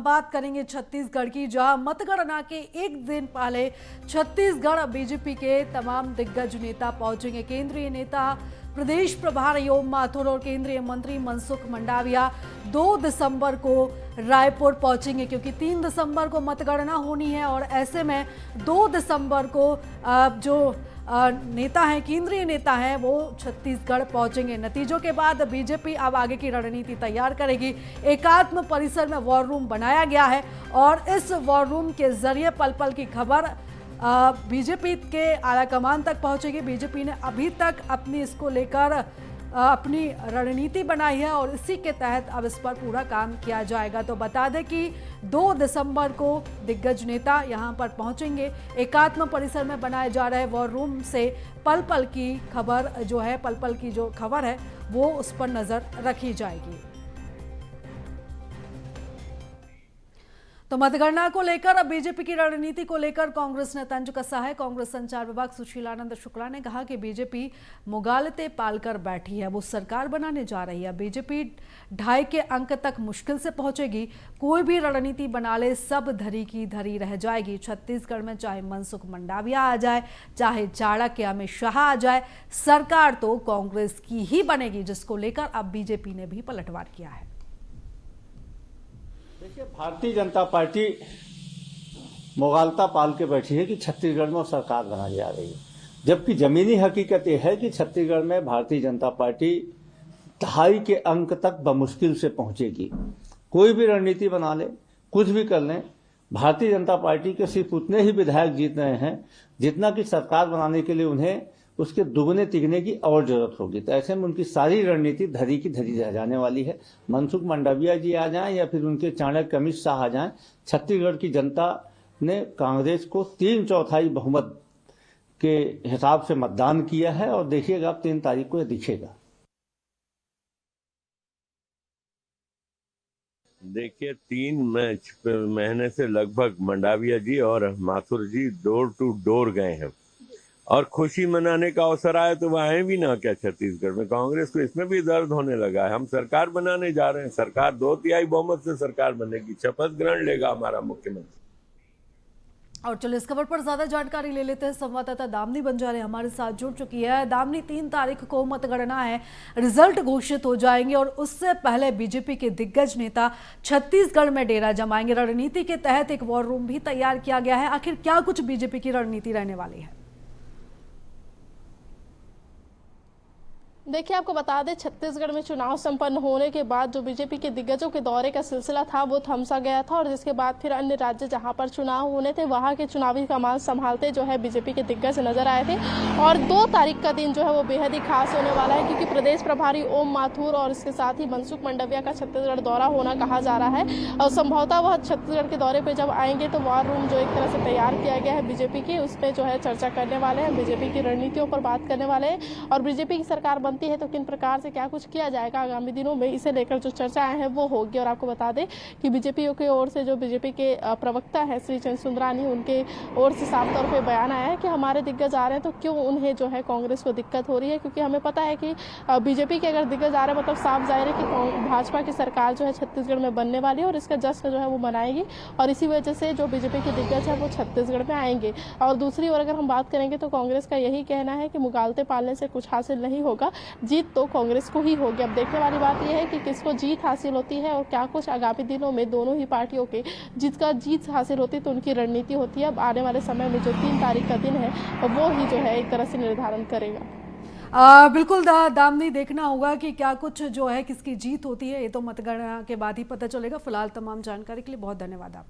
बात करेंगे छत्तीसगढ़ की, जहां मतगणना के एक दिन पहले छत्तीसगढ़ बीजेपी के तमाम दिग्गज नेता पहुंचेंगे। केंद्रीय नेता प्रदेश प्रभारी ओम माथुर और केंद्रीय मंत्री मनसुख मंडाविया 2 दिसंबर को रायपुर पहुंचेंगे, क्योंकि 3 दिसंबर को मतगणना होनी है और ऐसे में 2 दिसंबर को जो नेता हैं, केंद्रीय नेता हैं, वो छत्तीसगढ़ पहुंचेंगे। नतीजों के बाद बीजेपी अब आगे की रणनीति तैयार करेगी। एकात्म परिसर में वॉर रूम बनाया गया है और इस वॉर रूम के जरिए पल पल की खबर बीजेपी के आलाकमान तक पहुंचेगी। बीजेपी ने अभी तक अपनी इसको लेकर अपनी रणनीति बनाई है और इसी के तहत अब इस पर पूरा काम किया जाएगा। तो बता दें कि 2 दिसंबर को दिग्गज नेता यहां पर पहुंचेंगे। एकात्म परिसर में बनाए जा रहे वॉर रूम से पल पल की खबर जो है, पल पल की जो खबर है वो उस पर नजर रखी जाएगी। तो मतगणना को लेकर अब बीजेपी की रणनीति को लेकर कांग्रेस ने तंज कसा है। कांग्रेस संचार विभाग सुशीलानंद शुक्ला ने कहा कि बीजेपी मुगालते पालकर बैठी है, वो सरकार बनाने जा रही है। बीजेपी 2.5 के अंक तक मुश्किल से पहुंचेगी। कोई भी रणनीति बना ले, सब धरी की धरी रह जाएगी। छत्तीसगढ़ में चाहे मनसुख मंडाविया आ जाए, चाहे चाणक्य अमित शाह आ जाए, सरकार तो कांग्रेस की ही बनेगी, जिसको लेकर अब बीजेपी ने भी पलटवार किया है। देखिए, भारतीय जनता पार्टी मुगालता पाल के बैठी है कि छत्तीसगढ़ में सरकार बनाई जा रही है, जबकि जमीनी हकीकत यह है कि छत्तीसगढ़ में भारतीय जनता पार्टी 2.5 के अंक तक बमुश्किल से पहुंचेगी। कोई भी रणनीति बना ले, कुछ भी कर लें, भारतीय जनता पार्टी के सिर्फ उतने ही विधायक जीत रहे हैं जितना कि सरकार बनाने के लिए उन्हें उसके दुगने तिगने की और जरूरत होगी। तो ऐसे में उनकी सारी रणनीति धरी की धरी रह जाने वाली है। मनसुख मंडाविया जी आ जाएं या फिर उनके चाणक्य अमित शाह आ जाएं, छत्तीसगढ़ की जनता ने कांग्रेस को 3/4 बहुमत के हिसाब से मतदान किया है और देखिएगा अब 3 तारीख को यह दिखेगा। देखिए, 3 महीने से लगभग मंडाविया जी और माथुर जी डोर टू डोर गए हैं और खुशी मनाने का अवसर आया तो वह आए भी ना क्या। छत्तीसगढ़ में कांग्रेस को इसमें भी दर्द होने लगा है। हम सरकार बनाने जा रहे हैं, सरकार 2/3 बहुमत से सरकार बनेगी, शपथ ग्रहण लेगा हमारा मुख्यमंत्री। और चलो इस खबर पर ज्यादा जानकारी ले लेते हैं। संवाददाता दामनी बंजारे हमारे साथ जुड़ चुकी है। दामनी, 3 तारीख को मतगणना है, रिजल्ट घोषित हो जाएंगे और उससे पहले बीजेपी के दिग्गज नेता छत्तीसगढ़ में डेरा जमाएंगे। रणनीति के तहत एक वॉर रूम भी तैयार किया गया है। आखिर क्या कुछ बीजेपी की रणनीति रहने वाली है? देखिए, आपको बता दें, छत्तीसगढ़ में चुनाव संपन्न होने के बाद जो बीजेपी के दिग्गजों के दौरे का सिलसिला था वो थमसा गया था और जिसके बाद फिर अन्य राज्य जहां पर चुनाव होने थे वहां के चुनावी कमान संभालते जो है बीजेपी के दिग्गज नजर आए थे। और 2 तारीख का दिन जो है वो बेहद ही खास होने वाला है, क्योंकि प्रदेश प्रभारी ओम माथुर और इसके साथ ही मनसुख मंडाविया का छत्तीसगढ़ दौरा होना कहा जा रहा है। और संभवतः वह छत्तीसगढ़ के दौरे पर जब आएंगे तो वॉर रूम जो एक तरह से तैयार किया गया है बीजेपी की, उस पर जो है चर्चा करने वाले हैं, बीजेपी की रणनीतियों पर बात करने वाले हैं। और बीजेपी की सरकार बनती है तो किन प्रकार से क्या कुछ किया जाएगा आगामी दिनों में, इसे लेकर जो चर्चाएं हैं वो होगी। और आपको बता दें कि बीजेपी की ओर से जो बीजेपी के प्रवक्ता है श्री चंद्र सुंदरानी, उनके ओर से साफ तौर पे बयान आया है कि हमारे दिग्गज आ रहे हैं तो क्यों उन्हें जो है कांग्रेस को दिक्कत हो रही है, क्योंकि हमें पता है कि बीजेपी के अगर दिग्गज आ रहे हैं मतलब साफ जाहिर है कि भाजपा की सरकार जो है छत्तीसगढ़ में बनने वाली है और इसका जश्न जो है वो मनाएगी और इसी वजह से जो बीजेपी के दिग्गज है वो छत्तीसगढ़ में आएंगे। और दूसरी ओर अगर हम बात करेंगे तो कांग्रेस का यही कहना है कि मुगालते पालने से कुछ हासिल नहीं होगा, जीत तो कांग्रेस को ही होगी। अब देखने वाली बात यह है कि किसको जीत हासिल होती है और क्या कुछ आगामी दिनों में दोनों ही पार्टियों के जीत हासिल होती है तो उनकी रणनीति होती है। अब आने वाले समय में जो 3 तारीख का दिन है वो ही जो है एक तरह से निर्धारण करेगा। बिल्कुल दामनी, देखना होगा कि क्या कुछ जो है किसकी जीत होती है, ये तो मतगणना के बाद ही पता चलेगा। फिलहाल तमाम जानकारी के लिए बहुत धन्यवाद आप।